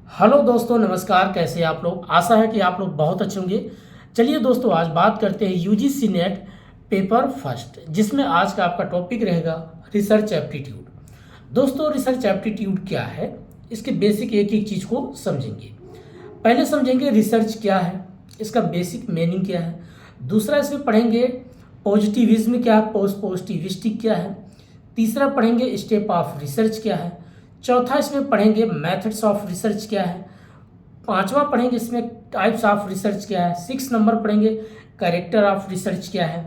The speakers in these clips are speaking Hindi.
हेलो दोस्तों, नमस्कार। कैसे हैं आप लोग? आशा है कि आप लोग बहुत अच्छे होंगे। चलिए दोस्तों, आज बात करते हैं यूजीसी नेट पेपर फर्स्ट, जिसमें आज का आपका टॉपिक रहेगा रिसर्च एप्टीट्यूड। दोस्तों, रिसर्च एप्टीट्यूड क्या है, इसके बेसिक एक एक चीज़ को समझेंगे। पहले समझेंगे रिसर्च क्या है, इसका बेसिक मीनिंग क्या है। दूसरा इसमें पढ़ेंगे पॉजिटिविज्म क्या है, पॉजिटिविस्टिक क्या है। तीसरा पढ़ेंगे स्टेप ऑफ रिसर्च क्या है। चौथा इसमें पढ़ेंगे मेथड्स ऑफ रिसर्च क्या है। पांचवा पढ़ेंगे इसमें टाइप्स ऑफ रिसर्च क्या है। 6 नंबर पढ़ेंगे कैरेक्टर ऑफ रिसर्च क्या है।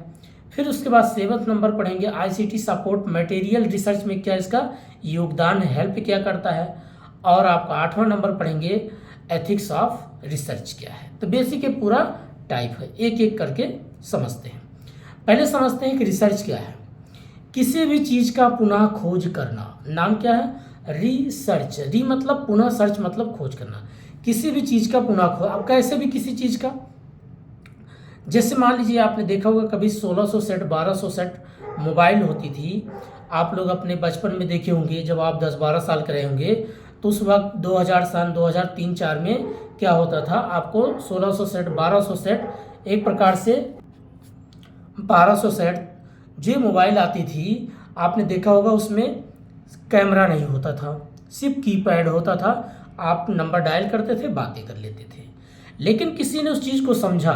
फिर उसके बाद 7 नंबर पढ़ेंगे आईसीटी सपोर्ट मटेरियल रिसर्च में क्या इसका योगदान है, हेल्प क्या करता है। और आपका 8वां नंबर पढ़ेंगे एथिक्स ऑफ रिसर्च क्या है। तो बेसिक ये पूरा टाइप है, एक एक करके समझते हैं। पहले समझते हैं कि रिसर्च क्या है। किसी भी चीज़ का पुनः खोज करना, नाम क्या है? रिसर्च। री मतलब पुनः, सर्च मतलब खोज करना। किसी भी चीज़ का पुनः खोज, अब कैसे भी किसी चीज़ का, जैसे मान लीजिए आपने देखा होगा कभी 1600 सेट 1200 सेट मोबाइल होती थी। आप लोग अपने बचपन में देखे होंगे, जब आप 10-12 साल के रहे होंगे, तो उस वक्त 2000 सन 2003-4 में क्या होता था, आपको 1600 सेट 1200 सेट एक प्रकार से 1200 सेट जो मोबाइल आती थी, आपने देखा होगा उसमें कैमरा नहीं होता था, सिर्फ कीपैड होता था। आप नंबर डायल करते थे, बातें कर लेते थे। लेकिन किसी ने उस चीज़ को समझा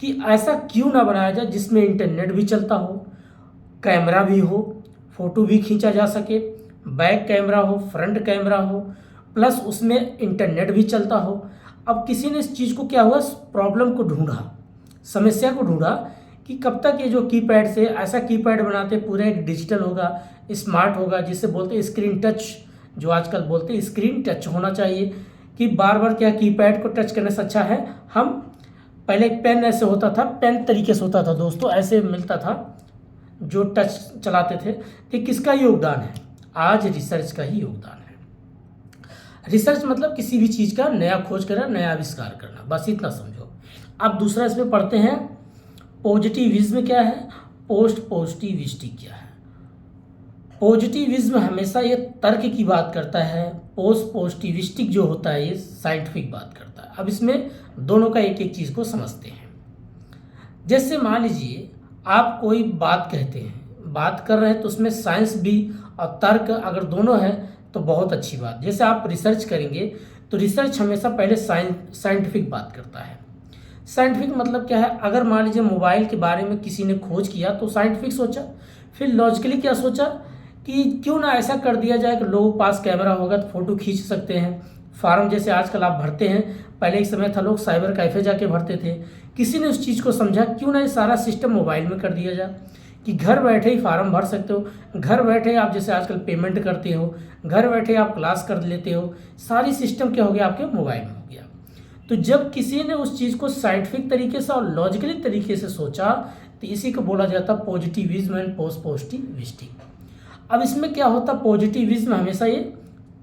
कि ऐसा क्यों ना बनाया जाए जिसमें इंटरनेट भी चलता हो, कैमरा भी हो, फोटो भी खींचा जा सके, बैक कैमरा हो, फ्रंट कैमरा हो, प्लस उसमें इंटरनेट भी चलता हो। अब किसी ने इस चीज़ को क्या हुआ, प्रॉब्लम को ढूंढा, समस्या को ढूंढा कि कब तक ये जो कीपैड से ऐसा कीपैड बनाते पूरा एक डिजिटल होगा, स्मार्ट होगा, जिसे बोलते हैं स्क्रीन टच, जो आजकल बोलते हैं स्क्रीन टच होना चाहिए, कि बार बार क्या कीपैड को टच करने से अच्छा है हम, पहले एक पेन ऐसे होता था, पेन तरीके से होता था दोस्तों, ऐसे मिलता था जो टच चलाते थे। कि किसका योगदान है? आज रिसर्च का ही योगदान है। रिसर्च मतलब किसी भी चीज़ का नया खोज करना, नया आविष्कार करना, बस इतना समझो। अब दूसरा इसमें पढ़ते हैं पॉजिटिविज्म क्या है, पोस्ट पॉजिटिविस्टिक क्या है। पॉजिटिविज्म हमेशा ये तर्क की बात करता है, पोस्ट पॉजिटिविस्टिक जो होता है ये साइंटिफिक बात करता है। अब इसमें दोनों का एक एक चीज़ को समझते हैं। जैसे मान लीजिए आप कोई बात कहते हैं, बात कर रहे हैं, तो उसमें साइंस भी और तर्क अगर दोनों है तो बहुत अच्छी बात। जैसे आप रिसर्च करेंगे तो रिसर्च हमेशा पहले साइंटिफिक बात करता है। साइंटिफिक मतलब क्या है, अगर मान लीजिए मोबाइल के बारे में किसी ने खोज किया तो साइंटिफिक सोचा, फिर लॉजिकली क्या सोचा कि क्यों ना ऐसा कर दिया जाए कि लोगों के पास कैमरा होगा तो फ़ोटो खींच सकते हैं। फार्म जैसे आजकल आप भरते हैं, पहले एक समय था लोग साइबर कैफ़े जाके भरते थे। किसी ने उस चीज़ को समझा, क्यों ना ये सारा सिस्टम मोबाइल में कर दिया जाए कि घर बैठे ही फार्म भर सकते हो, घर बैठे आप जैसे आजकल पेमेंट करते हो, घर बैठे आप क्लास कर लेते हो, सारी सिस्टम क्या हो गया आपके मोबाइल में हो गया। तो जब किसी ने उस चीज़ को साइंटिफिक तरीके से और लॉजिकली तरीके से सोचा तो इसी को बोला जाता पॉजिटिविज्म एंड पोस्ट पॉजिटिविस्टिक। अब इसमें क्या होता, पॉजिटिविज्म हमेशा ये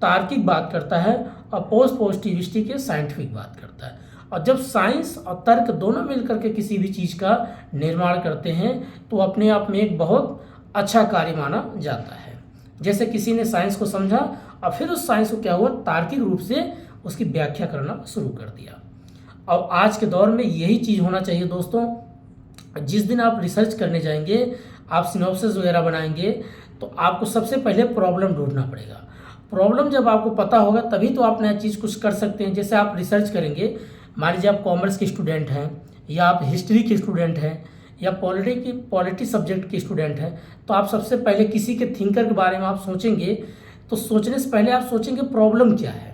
तार्किक बात करता है और पोस्ट पॉजिटिविस्टिक ये साइंटिफिक बात करता है। और जब साइंस और तर्क दोनों मिलकर के किसी भी चीज़ का निर्माण करते हैं तो अपने आप में एक बहुत अच्छा कार्य माना जाता है। जैसे किसी ने साइंस को समझा और फिर उस साइंस को क्या हुआ, तार्किक रूप से उसकी व्याख्या करना शुरू कर दिया। और आज के दौर में यही चीज़ होना चाहिए दोस्तों। जिस दिन आप रिसर्च करने जाएंगे, आप सिनॉप्सिस वगैरह बनाएंगे, तो आपको सबसे पहले प्रॉब्लम ढूंढना पड़ेगा। प्रॉब्लम जब आपको पता होगा तभी तो आप नया चीज़ कुछ कर सकते हैं। जैसे आप रिसर्च करेंगे, मान लीजिए आप कॉमर्स के स्टूडेंट हैं, या आप हिस्ट्री के स्टूडेंट हैं, या पॉलिटी सब्जेक्ट के स्टूडेंट हैं, तो आप सबसे पहले किसी के थिंकर के बारे में आप सोचेंगे, तो सोचने से पहले आप सोचेंगे प्रॉब्लम क्या है,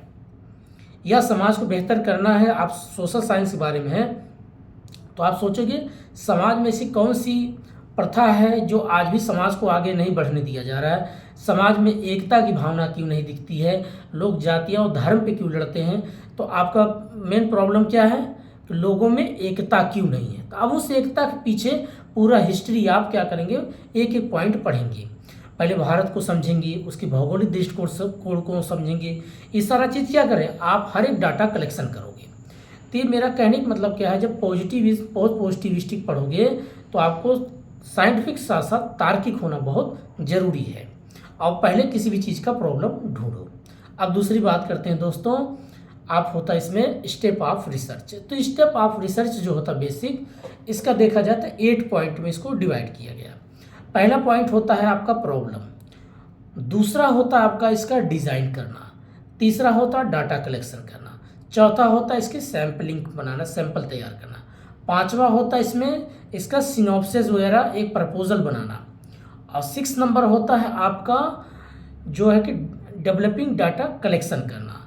या समाज को बेहतर करना है। आप सोशल साइंस के बारे में हैं तो आप सोचोगे समाज में ऐसी कौन सी प्रथा है जो आज भी समाज को आगे नहीं बढ़ने दिया जा रहा है, समाज में एकता की भावना क्यों नहीं दिखती है, लोग जातियाँ और धर्म पे क्यों लड़ते हैं। तो आपका मेन प्रॉब्लम क्या है कि लोगों में एकता क्यों नहीं है। तो अब उस एकता के पीछे पूरा हिस्ट्री आप क्या करेंगे, एक एक पॉइंट पढ़ेंगे। पहले भारत को समझेंगे, उसके भौगोलिक दृष्टिकोण को समझेंगे। ये सारा चीज़ क्या करें, आप हर एक डाटा कलेक्शन करोगे। तो ये मेरा कहने का मतलब क्या है, जब पॉजिटिविस्टिक पढ़ोगे तो आपको साइंटिफिक साथ साथ तार्किक होना बहुत ज़रूरी है। और पहले किसी भी चीज़ का प्रॉब्लम ढूंढो। अब दूसरी बात करते हैं दोस्तों, आप होता है इसमें स्टेप ऑफ रिसर्च। तो स्टेप ऑफ रिसर्च जो होता है बेसिक, इसका देखा जाता है 8 पॉइंट में इसको डिवाइड किया गया। पहला पॉइंट होता है आपका प्रॉब्लम, दूसरा होता है आपका इसका डिज़ाइन करना, तीसरा होता है डाटा कलेक्शन करना, चौथा होता है इसके सैम्पलिंग बनाना, सैंपल तैयार करना, पांचवा होता है इसमें इसका सिनॉप्सिस वगैरह एक प्रपोजल बनाना, और 6 नंबर होता है आपका जो है कि डेवलपिंग डाटा कलेक्शन करना,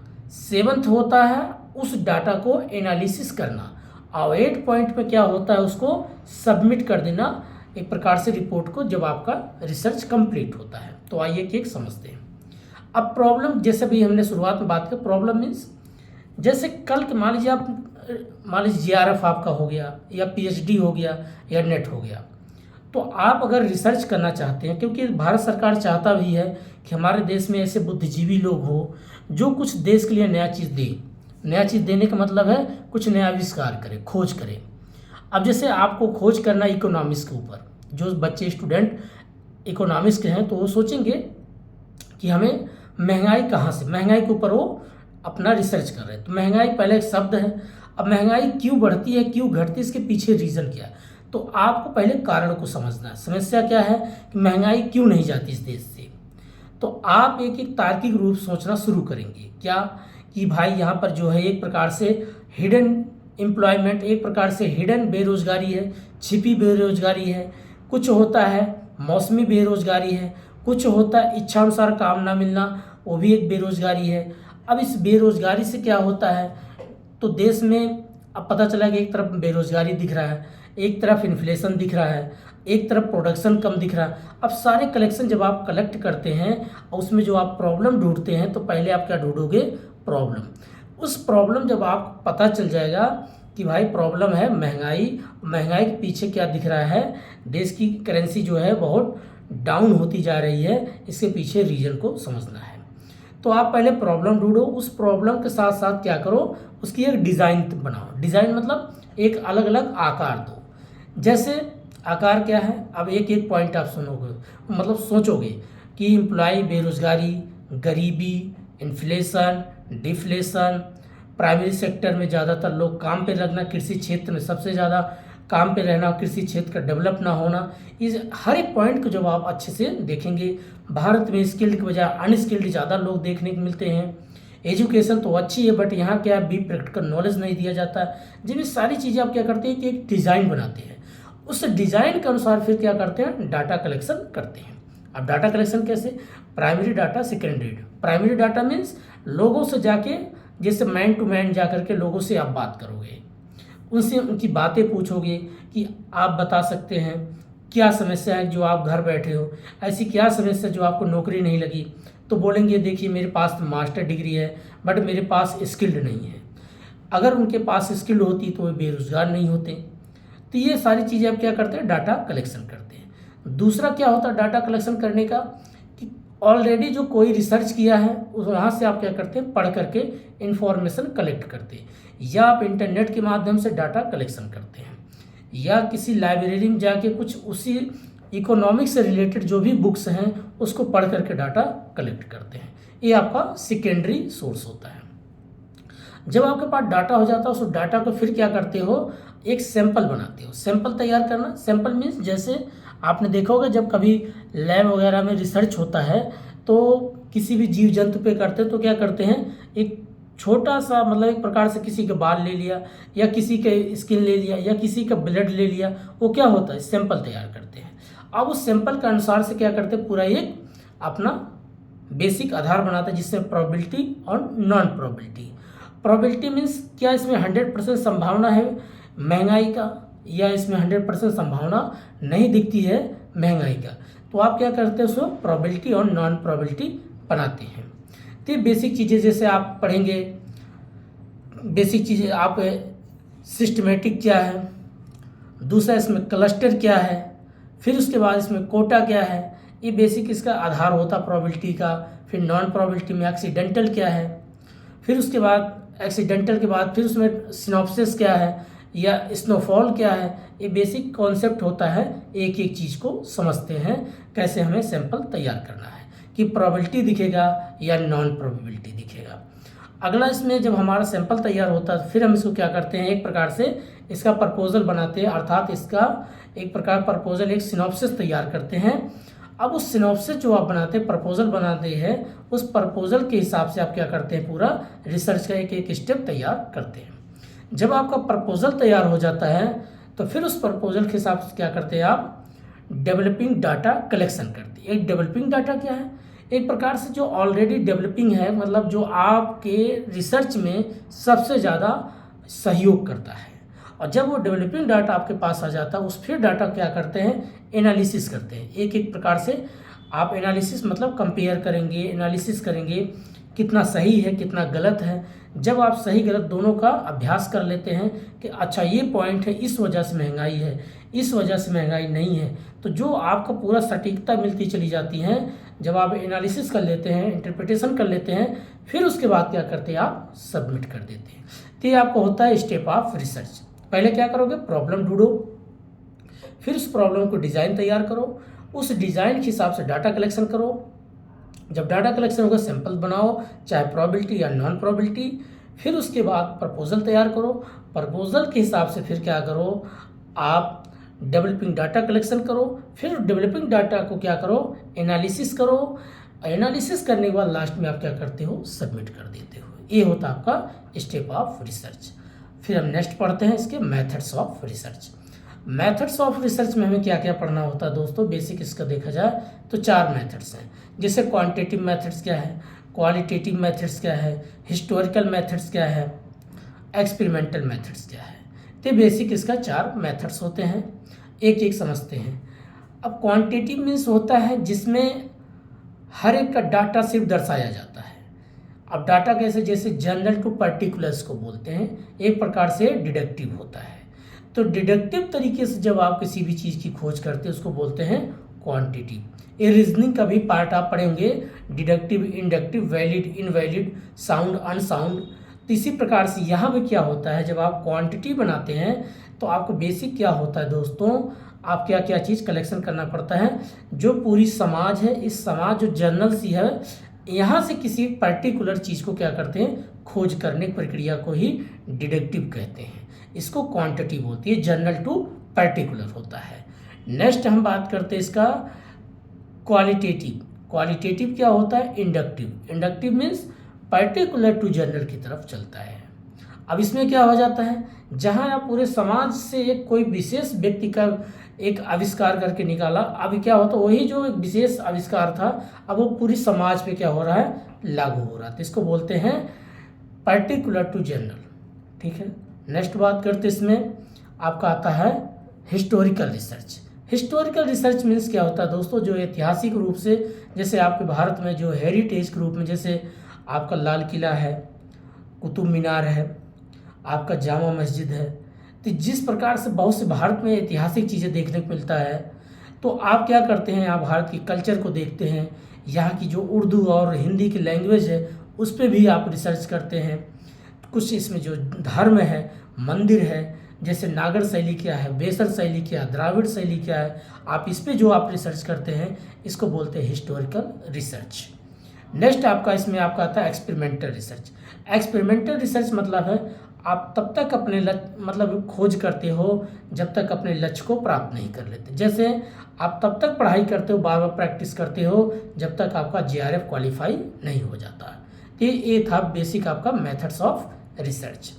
7th होता है उस डाटा को एनालिसिस करना, और 8 पॉइंट में क्या होता है उसको सबमिट कर देना एक प्रकार से रिपोर्ट को जब आपका रिसर्च कंप्लीट होता है। तो आइए कि एक समझते हैं। अब प्रॉब्लम, जैसे भी हमने शुरुआत में बात की, प्रॉब्लम मीन्स जैसे कल के मान लीजिए जीआरएफ आपका हो गया या पीएचडी हो गया या नेट हो गया, तो आप अगर रिसर्च करना चाहते हैं, क्योंकि भारत सरकार चाहता भी है कि हमारे देश में ऐसे बुद्धिजीवी लोग हो जो कुछ देश के लिए नया चीज़ दे। नया चीज़ देने का मतलब है कुछ नया आविष्कार करे, खोज करे। अब जैसे आपको खोज करना इकोनॉमिक्स के ऊपर, जो बच्चे स्टूडेंट इकोनॉमिक्स के हैं तो वो सोचेंगे कि हमें महंगाई कहाँ से, महंगाई के ऊपर वो अपना रिसर्च कर रहे हैं। तो महंगाई पहले एक शब्द है, अब महंगाई क्यों बढ़ती है, क्यों घटती है, इसके पीछे रीज़न क्या है। तो आपको पहले कारण को समझना है, समस्या क्या है कि महंगाई क्यों नहीं जाती इस देश से। तो आप एक एक तार्किक रूप सोचना शुरू करेंगे क्या कि भाई यहाँ पर जो है एक प्रकार से हिडन एम्प्लॉयमेंट, एक प्रकार से हिडन बेरोजगारी है, छिपी बेरोजगारी है, कुछ होता है मौसमी बेरोजगारी है, कुछ होता है इच्छानुसार काम ना मिलना, वो भी एक बेरोजगारी है। अब इस बेरोजगारी से क्या होता है, तो देश में अब पता चला कि एक तरफ बेरोजगारी दिख रहा है, एक तरफ इन्फ्लेशन दिख रहा है, एक तरफ प्रोडक्शन कम दिख रहा है। अब सारे कलेक्शन जब आप कलेक्ट करते हैं और उसमें जो आप प्रॉब्लम ढूंढते हैं, तो पहले आप क्या ढूंढोगे, प्रॉब्लम। उस प्रॉब्लम जब आपको पता चल जाएगा कि भाई प्रॉब्लम है महंगाई, महंगाई के पीछे क्या दिख रहा है, देश की करेंसी जो है बहुत डाउन होती जा रही है, इसके पीछे रीजन को समझना है। तो आप पहले प्रॉब्लम ढूंढो, उस प्रॉब्लम के साथ साथ क्या करो, उसकी एक डिज़ाइन बनाओ। डिज़ाइन मतलब एक अलग अलग आकार दो। जैसे आकार क्या है, अब एक एक पॉइंट आप सुनोगे, मतलब सोचोगे कि एम्प्लॉय बेरोजगारी, गरीबी, इन्फ्लेशन, डिफ्लेशन, प्राइमरी सेक्टर में ज़्यादातर लोग काम पे लगना, कृषि क्षेत्र में सबसे ज़्यादा काम पे रहना, कृषि क्षेत्र का डेवलप ना होना, इस हर एक पॉइंट को जब आप अच्छे से देखेंगे, भारत में स्किल्ड के बजाय अनस्किल्ड ज़्यादा लोग देखने को मिलते हैं। एजुकेशन तो अच्छी है बट यहाँ क्या भी प्रैक्टिकल नॉलेज नहीं दिया जाता। जब ये सारी चीज़ें आप क्या करते हैं कि एक डिज़ाइन बनाते हैं, उस डिज़ाइन के अनुसार फिर क्या करते हैं, डाटा कलेक्शन करते हैं। अब डाटा कलेक्शन कैसे, primary data, secondary data. Primary data means लोगों से जाके, जैसे मैन टू मैन जा करके लोगों से आप बात करोगे, उनसे उनकी बातें पूछोगे कि आप बता सकते हैं क्या समस्या है जो आप घर बैठे हो, ऐसी क्या समस्या जो आपको नौकरी नहीं लगी। तो बोलेंगे देखिए मेरे पास तो मास्टर डिग्री है बट मेरे पास स्किल्ड नहीं है। अगर उनके पास स्किल्ड होती तो वे बेरोजगार नहीं होते। तो ये सारी चीज़ें आप क्या करते हैं, डाटा कलेक्शन करते हैं। दूसरा क्या होता है डाटा कलेक्शन करने का, कि ऑलरेडी जो कोई रिसर्च किया है उस वहाँ से आप क्या करते हैं, पढ़ करके इंफॉर्मेशन कलेक्ट करते हैं, या आप इंटरनेट के माध्यम से डाटा कलेक्शन करते हैं, या किसी लाइब्रेरी में जाके कुछ उसी इकोनॉमिक्स से रिलेटेड जो भी बुक्स हैं उसको पढ़ करके डाटा कलेक्ट करते हैं। ये आपका सेकेंडरी सोर्स होता है। जब आपके पास डाटा हो जाता है उस डाटा को फिर क्या करते हो, एक सैंपल बनाते हो। सैंपल तैयार करना, सैंपल मीन्स जैसे आपने देखा होगा जब कभी लैब वगैरह में रिसर्च होता है तो किसी भी जीव जंतु पे करते हैं तो क्या करते हैं, एक छोटा सा मतलब एक प्रकार से किसी का बाल ले लिया या किसी के स्किन ले लिया या किसी का ब्लड ले लिया, वो क्या होता है, सैंपल तैयार करते हैं। अब उस सैंपल के अनुसार से क्या करते हैं, पूरा एक अपना बेसिक आधार बनाता है जिससे प्रोबेबिलिटी और नॉन प्रोबेबिलिटी। प्रोबेबिलिटी मीन्स क्या इसमें 100% संभावना है महंगाई का, या इसमें 100% संभावना नहीं दिखती है महंगाई का। तो आप क्या करते हैं, उसको प्रोबेबिलिटी और नॉन प्रोबेबिलिटी बनाते हैं। तो ये बेसिक चीज़ें जैसे आप पढ़ेंगे, बेसिक चीज़ें आप सिस्टमेटिक क्या है, दूसरा इसमें क्लस्टर क्या है, फिर उसके बाद इसमें कोटा क्या है, ये बेसिक इसका आधार होता प्रोबेबिलिटी का। फिर नॉन प्रोबेबिलिटी में एक्सीडेंटल क्या है, फिर उसके बाद एक्सीडेंटल के बाद फिर उसमें सिनॉप्सिस क्या है या स्नोफॉल क्या है। ये बेसिक कॉन्सेप्ट होता है, एक एक चीज़ को समझते हैं कैसे हमें सैंपल तैयार करना है, कि प्रोबेबिलिटी दिखेगा या नॉन प्रोबेबिलिटी दिखेगा। अगला इसमें जब हमारा सैंपल तैयार होता है फिर हम इसको क्या करते हैं, एक प्रकार से इसका प्रपोजल बनाते हैं, अर्थात इसका एक प्रकार प्रपोजल एक सिनॉप्सिस तैयार करते हैं। अब उस सिनॉप्सिस जो आप बनाते हैं, प्रपोजल बनाते हैं, उस प्रपोजल के हिसाब से आप क्या करते हैं, पूरा रिसर्च का एक एक स्टेप तैयार करते हैं। जब आपका प्रपोजल तैयार हो जाता है तो फिर उस प्रपोजल के हिसाब से क्या करते हैं, आप डेवलपिंग डाटा कलेक्शन करते हैं। एक डेवलपिंग डाटा क्या है, एक प्रकार से जो ऑलरेडी डेवलपिंग है, मतलब जो आपके रिसर्च में सबसे ज़्यादा सहयोग करता है। और जब वो डेवलपिंग डाटा आपके पास आ जाता है, उस फिर डाटा क्या करते हैं, एनालिसिस करते हैं। एक एक प्रकार से आप एनालिसिस मतलब कंपेयर करेंगे, एनालिसिस करेंगे कितना सही है कितना गलत है। जब आप सही गलत दोनों का अभ्यास कर लेते हैं कि अच्छा ये पॉइंट है, इस वजह से महंगाई है, इस वजह से महंगाई नहीं है, तो जो आपका पूरा सटीकता मिलती चली जाती है। जब आप एनालिसिस कर लेते हैं, इंटरप्रिटेशन कर लेते हैं, फिर उसके बाद क्या करते हैं, आप सबमिट कर देते हैं। तो ये आपको होता है स्टेप ऑफ रिसर्च। पहले क्या करोगे, प्रॉब्लम ढूंढो, फिर उस प्रॉब्लम को डिज़ाइन तैयार करो, उस डिज़ाइन के हिसाब से डाटा कलेक्शन करो। जब डाटा कलेक्शन होगा सैंपल बनाओ, चाहे प्रोबेबिलिटी या नॉन प्रोबेबिलिटी। फिर उसके बाद प्रपोजल तैयार करो, प्रपोजल के हिसाब से फिर क्या करो, आप डेवलपिंग डाटा कलेक्शन करो, फिर डेवलपिंग डाटा को क्या करो, एनालिसिस करो। एनालिसिस करने के बाद लास्ट में आप क्या करते हो, सबमिट कर देते हो। ये होता है आपका स्टेप ऑफ रिसर्च। फिर हम नेक्स्ट पढ़ते हैं इसके methods of research. Methods of research में हमें क्या क्या पढ़ना होता है दोस्तों, बेसिक इसका देखा जाए तो 4 मेथड्स हैं। जैसे क्वांटिटेटिव मेथड्स क्या है, क्वालिटेटिव मेथड्स क्या है, हिस्टोरिकल मेथड्स क्या है, एक्सपेरिमेंटल मेथड्स क्या है। तो बेसिक इसका 4 मेथड्स होते हैं, एक एक समझते हैं। अब क्वांटिटेटिव मीन्स होता है जिसमें हर एक का डाटा सिर्फ दर्शाया जाता है। अब डाटा कैसे, जैसे जनरल टू पर्टिकुलर्स को बोलते हैं, एक प्रकार से डिडक्टिव होता है। तो डिडक्टिव तरीके से जब आप किसी भी चीज़ की खोज करते हैं उसको बोलते हैं क्वांटिटिव। ये रीजनिंग का भी पार्ट आप पढ़ेंगे, deductive, inductive, valid, invalid, sound, unsound. तो इसी प्रकार से यहाँ पे क्या होता है, जब आप क्वांटिटी बनाते हैं तो आपको बेसिक क्या होता है दोस्तों, आप क्या क्या चीज़ कलेक्शन करना पड़ता है। जो पूरी समाज है, इस समाज जो जर्नल सी है, यहाँ से किसी पर्टिकुलर चीज़ को क्या करते हैं, खोज करने की प्रक्रिया को ही डिडक्टिव कहते हैं। इसको क्वांटिटी बोलती है, जनरल टू पर्टिकुलर होता है। नेक्स्ट हम बात करते हैं इसका क्वालिटेटिव। क्वालिटेटिव क्या होता है, inductive. Inductive means particular to general की तरफ चलता है। अब इसमें क्या हो जाता है, जहाँ आप पूरे समाज से एक कोई विशेष व्यक्ति का एक आविष्कार करके निकाला, अभी क्या होता है, वही जो एक विशेष आविष्कार था अब वो पूरी समाज पे क्या हो रहा है, लागू हो रहा है। तो इसको बोलते हैं पर्टिकुलर टू जनरल। ठीक है, नेक्स्ट बात करते इसमें आपका आता है historical research. Historical research means क्या होता है दोस्तों, जो ऐतिहासिक रूप से, जैसे आपके भारत में जो हेरिटेज के रूप में, जैसे आपका लाल किला है, कुतुब मीनार है, आपका जामा मस्जिद है, तो जिस प्रकार से बहुत से भारत में ऐतिहासिक चीज़ें देखने को मिलता है, तो आप क्या करते हैं, आप भारत की कल्चर को देखते हैं, यहाँ की जो उर्दू और हिंदी की लैंग्वेज है उस पर भी आप रिसर्च करते हैं। कुछ इसमें जो धर्म है, मंदिर है, जैसे नागर शैली क्या है, बेसर शैली क्या है, द्राविड़ शैली क्या है, आप इस पे जो आप रिसर्च करते हैं इसको बोलते हैं हिस्टोरिकल रिसर्च। नेक्स्ट आपका इसमें आपका आता है एक्सपेरिमेंटल रिसर्च। एक्सपेरिमेंटल रिसर्च मतलब है आप तब तक अपने मतलब खोज करते हो जब तक अपने लक्ष्य को प्राप्त नहीं कर लेते। जैसे आप तब तक पढ़ाई करते हो, बार बार प्रैक्टिस करते हो जब तक आपका JRF क्वालिफाई नहीं हो जाता। तो ये था बेसिक आपका मेथड्स ऑफ रिसर्च।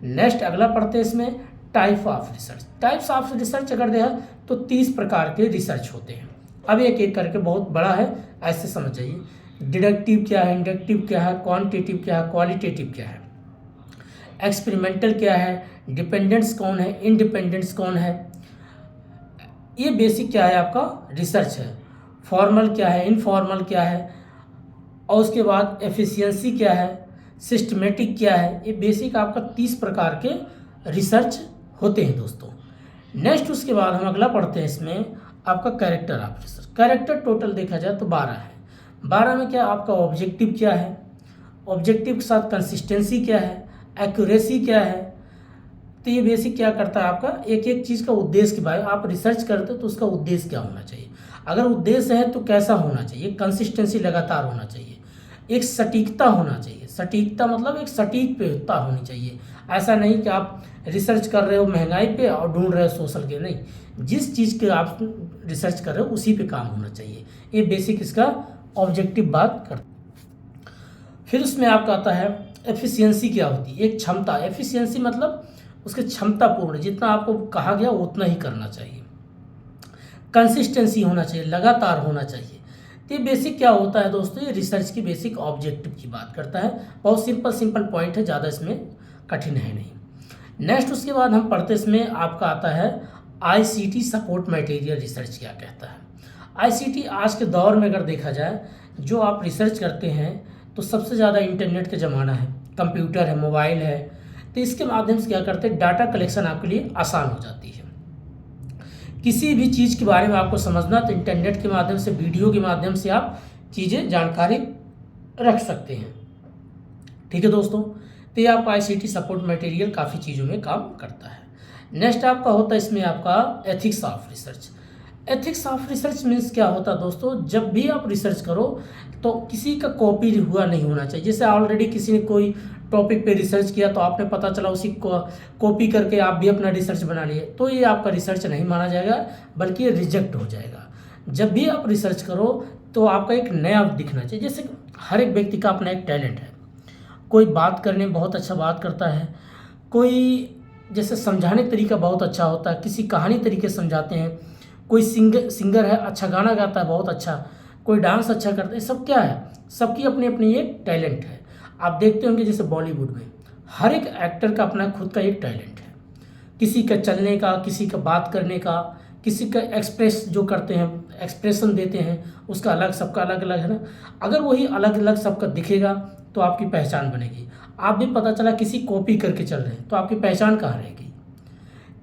नेक्स्ट अगला पढ़ते हैं इसमें type of research. Types of research अगर देखा तो 30 प्रकार के रिसर्च होते हैं। अब एक एक करके, बहुत बड़ा है, ऐसे समझ जाइए। डिडक्टिव क्या है, इंडक्टिव क्या है, क्वांटिटेटिव क्या है, क्वालिटेटिव क्या है, एक्सपेरिमेंटल क्या है, डिपेंडेंट्स कौन है, इंडिपेंडेंट्स कौन है, ये बेसिक क्या है आपका रिसर्च है। फॉर्मल क्या है, इनफॉर्मल क्या है, और उसके बाद एफिशिएंसी क्या है, सिस्टमेटिक क्या है। ये बेसिक आपका 30 प्रकार के रिसर्च होते हैं दोस्तों। नेक्स्ट उसके बाद हम अगला पढ़ते हैं इसमें आपका character of research. Character total देखा जाए तो 12 है। 12 में क्या आपका ऑब्जेक्टिव क्या है, ऑब्जेक्टिव के साथ कंसिस्टेंसी क्या है, एक्यूरेसी क्या है। तो ये बेसिक क्या करता है आपका, एक एक चीज़ का उद्देश्य के बारे में आप रिसर्च करते हो तो उसका उद्देश्य क्या होना चाहिए, अगर उद्देश्य है तो कैसा होना चाहिए, कंसिस्टेंसी लगातार होना चाहिए, एक सटीकता होना चाहिए। सटीकता मतलब एक सटीक पेता होनी चाहिए। ऐसा नहीं कि आप रिसर्च कर रहे हो महंगाई पे और ढूंढ रहे हो सोशल के, नहीं, जिस चीज़ के आप रिसर्च कर रहे हो उसी पे काम होना चाहिए। ये बेसिक इसका ऑब्जेक्टिव बात करता है। फिर उसमें आपका आता है एफिशिएंसी क्या होती है, एक क्षमता। एफिशिएंसी मतलब उसकी क्षमता पूर्ण, जितना आपको कहा गया उतना ही करना चाहिए। कंसिस्टेंसी होना चाहिए, लगातार होना चाहिए। तो ये बेसिक क्या होता है दोस्तों, ये रिसर्च की बेसिक ऑब्जेक्टिव की बात करता है। बहुत सिंपल पॉइंट है, ज़्यादा इसमें कठिन है नहीं। नेक्स्ट उसके बाद हम पढ़ते इसमें आपका आता है आईसीटी सपोर्ट मटेरियल रिसर्च क्या कहता है। आईसीटी आज के दौर में अगर देखा जाए, जो आप रिसर्च करते हैं तो सबसे ज़्यादा इंटरनेट का ज़माना है, कंप्यूटर है, मोबाइल है, तो इसके माध्यम से क्या करते हैं, डाटा कलेक्शन आपके लिए आसान हो जाती है। किसी भी चीज़ के बारे में आपको समझना तो इंटरनेट के माध्यम से, वीडियो के माध्यम से आप चीज़ें जानकारी रख सकते हैं। ठीक है दोस्तों, तो ये आपका आईसीटी सपोर्ट मटेरियल काफ़ी चीज़ों में काम करता है। नेक्स्ट आपका होता है इसमें आपका ethics of research. Ethics of research means क्या होता है दोस्तों, जब भी आप रिसर्च करो तो किसी का कॉपी हुआ नहीं होना चाहिए। जैसे ऑलरेडी किसी ने कोई टॉपिक पे रिसर्च किया तो आपने पता चला उसी को कॉपी करके आप भी अपना रिसर्च बना लिए, तो ये आपका रिसर्च नहीं माना जाएगा, बल्कि ये रिजेक्ट हो जाएगा। जब भी आप रिसर्च करो तो आपका एक नया दिखना चाहिए। जैसे हर एक व्यक्ति का अपना एक टैलेंट है, कोई बात करने में बहुत अच्छा बात करता है, कोई जैसे समझाने का तरीका बहुत अच्छा होता है, किसी कहानी तरीके से समझाते हैं, कोई सिंगर है, अच्छा गाना गाता है बहुत अच्छा, कोई डांस अच्छा करता है। सब क्या है, सबकी अपनी अपनी एक टैलेंट है। आप देखते होंगे जैसे बॉलीवुड में हर एक एक्टर का अपना खुद का एक टैलेंट है, किसी का चलने का, किसी का बात करने का, किसी का एक्सप्रेस जो करते हैं, एक्सप्रेशन देते हैं, उसका अलग, सबका अलग अलग है ना। अगर वही अलग अलग सबका दिखेगा तो आपकी पहचान बनेगी। आप भी पता चला किसी कॉपी करके चल रहे हैं तो आपकी पहचान कहाँ रहेगी।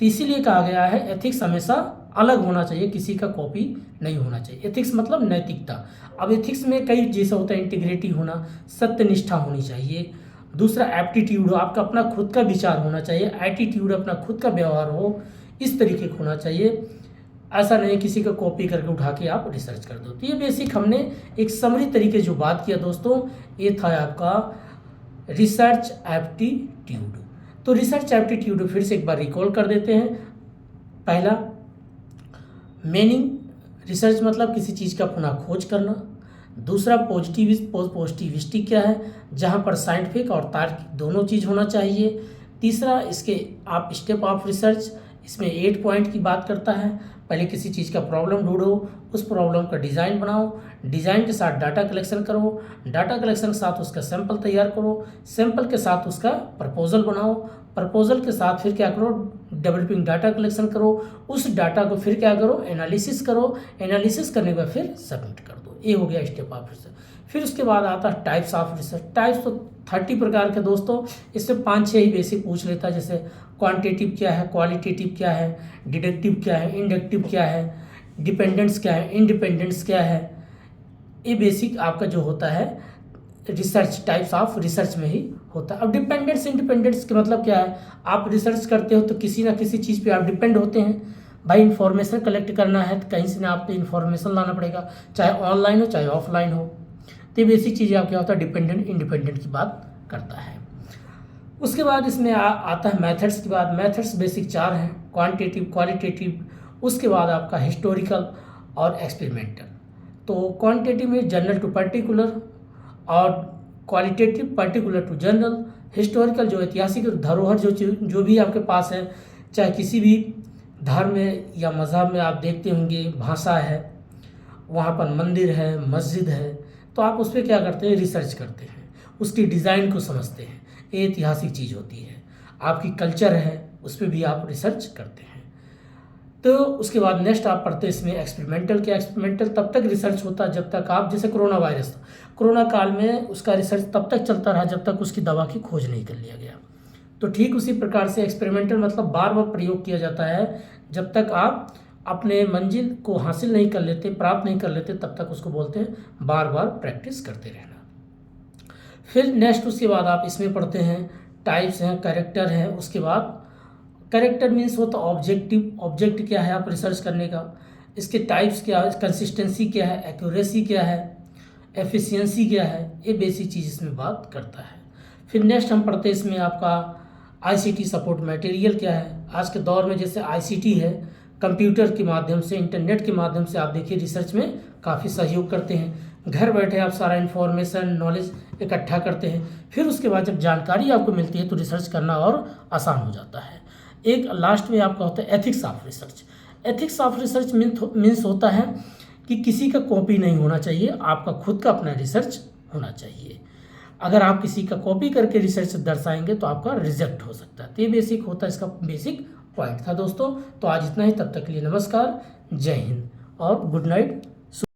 तो इसीलिए कहा गया है एथिक्स हमेशा अलग होना चाहिए, किसी का कॉपी नहीं होना चाहिए। एथिक्स मतलब नैतिकता। अब एथिक्स में कई जैसे होता है, इंटीग्रिटी होना, सत्यनिष्ठा होनी चाहिए। दूसरा एप्टीट्यूड हो, आपका अपना खुद का विचार होना चाहिए। एटीट्यूड अपना खुद का व्यवहार हो, इस तरीके का होना चाहिए। ऐसा नहीं किसी का कॉपी करके उठा के आप रिसर्च कर दो। तो ये बेसिक हमने एक समरी तरीके जो बात किया दोस्तों, ये था आपका रिसर्च एप्टीट्यूड। तो रिसर्च एप्टीट्यूड फिर से एक बार रिकॉल कर देते हैं। पहला मीनिंग, रिसर्च मतलब किसी चीज़ का पुनः खोज करना। दूसरा पॉजिटिविस्टिक क्या है, जहाँ पर साइंटिफिक और तार्किक दोनों चीज़ होना चाहिए। तीसरा इसके आप स्टेप ऑफ रिसर्च, इसमें 8 पॉइंट की बात करता है। पहले किसी चीज़ का प्रॉब्लम ढूंढो, उस प्रॉब्लम का डिज़ाइन बनाओ, डिज़ाइन के साथ डाटा कलेक्शन करो, डाटा कलेक्शन के साथ उसका सैंपल तैयार करो, सैंपल के साथ उसका प्रपोजल बनाओ, प्रपोजल के साथ फिर क्या करो, डेवलपिंग डाटा कलेक्शन करो, उस डाटा को फिर क्या करो, एनालिसिस करो, एनालिसिस करने के बाद फिर सबमिट कर दो। ये हो गया स्टेप ऑफ रिसर्च। फिर उसके बाद आता है टाइप्स ऑफ रिसर्च। टाइप्स तो 30 प्रकार के दोस्तों, इससे 5-6 ही बेसिक पूछ लेता है। जैसे क्वांटिटेटिव क्या है, क्वालिटेटिव क्या है, डिडक्टिव क्या है, इंडक्टिव क्या है, डिपेंडेंस क्या है, इंडिपेंडेंस क्या है। ये बेसिक आपका जो होता है रिसर्च, टाइप्स ऑफ रिसर्च में ही होता है। अब डिपेंडेंस इंडिपेंडेंस का मतलब क्या है, आप रिसर्च करते हो तो किसी ना किसी चीज़ पे आप डिपेंड होते हैं। भाई इन्फॉर्मेशन कलेक्ट करना है तो कहीं से ना आपको इन्फॉर्मेशन लाना पड़ेगा, चाहे ऑनलाइन हो चाहे ऑफलाइन हो। तो ये बेसिक चीज़ें आप क्या होता है, डिपेंडेंट इंडिपेंडेंट की बात करता है। उसके बाद इसमें आता है मेथड्स की बात। मेथड्स बेसिक 4 हैं, क्वांटिटेटिव, क्वालिटेटिव, उसके बाद आपका हिस्टोरिकल और एक्सपेरिमेंटल। तो क्वांटिटेटिव में जनरल टू पर्टिकुलर, और qualitative particular to general. Historical जो ऐतिहासिक धरोहर जो भी आपके पास है, चाहे किसी भी धर्म में या मज़हब में आप देखते होंगे, भाषा है, वहाँ पर मंदिर है, मस्जिद है, तो आप उस पर क्या करते हैं, रिसर्च करते हैं, उसकी डिज़ाइन को समझते हैं। ये ऐतिहासिक चीज़ होती है। आपकी कल्चर है, उस पर भी आप रिसर्च करते हैं। तो उसके बाद नेक्स्ट आप पढ़ते हैं इसमें एक्सपेरिमेंटल। क्या एक्सपेरिमेंटल तब तक रिसर्च होता है जब तक आप, जैसे कोरोना वायरस था, कोरोना काल में उसका रिसर्च तब तक चलता रहा जब तक उसकी दवा की खोज नहीं कर लिया गया। तो ठीक उसी प्रकार से एक्सपेरिमेंटल मतलब बार बार प्रयोग किया जाता है, जब तक आप अपने मंजिल को हासिल नहीं कर लेते, प्राप्त नहीं कर लेते, तब तक उसको बोलते हैं बार बार प्रैक्टिस करते रहना। फिर नेक्स्ट उसके बाद आप इसमें पढ़ते हैं टाइप्स हैं, कैरेक्टर है। उसके बाद कैरेक्टर मीन्स होता ऑब्जेक्टिव, ऑब्जेक्ट क्या है आप रिसर्च करने का, इसके टाइप्स क्या है, कंसिस्टेंसी क्या है, एक्यूरेसी क्या है, एफिशिएंसी क्या है, ये बेसिक चीज़ इसमें बात करता है। फिर नेक्स्ट हम पढ़ते हैं इसमें आपका आईसीटी सपोर्ट मटेरियल क्या है। आज के दौर में जैसे आईसीटी है, कंप्यूटर के माध्यम से, इंटरनेट के माध्यम से आप देखिए रिसर्च में काफ़ी सहयोग करते हैं। घर बैठे आप सारा इन्फॉर्मेशन नॉलेज इकट्ठा करते हैं, फिर उसके बाद जब जानकारी आपको मिलती है तो रिसर्च करना और आसान हो जाता है। एक लास्ट में आपका होता है ethics of research. Ethics of research means होता है कि किसी का कॉपी नहीं होना चाहिए, आपका खुद का अपना रिसर्च होना चाहिए। अगर आप किसी का कॉपी करके रिसर्च दर्शाएंगे तो आपका रिजेक्ट हो सकता है। तो ये बेसिक होता है, इसका बेसिक पॉइंट था दोस्तों। तो आज इतना ही, तब तक के लिए नमस्कार, जय हिंद और गुड नाइट।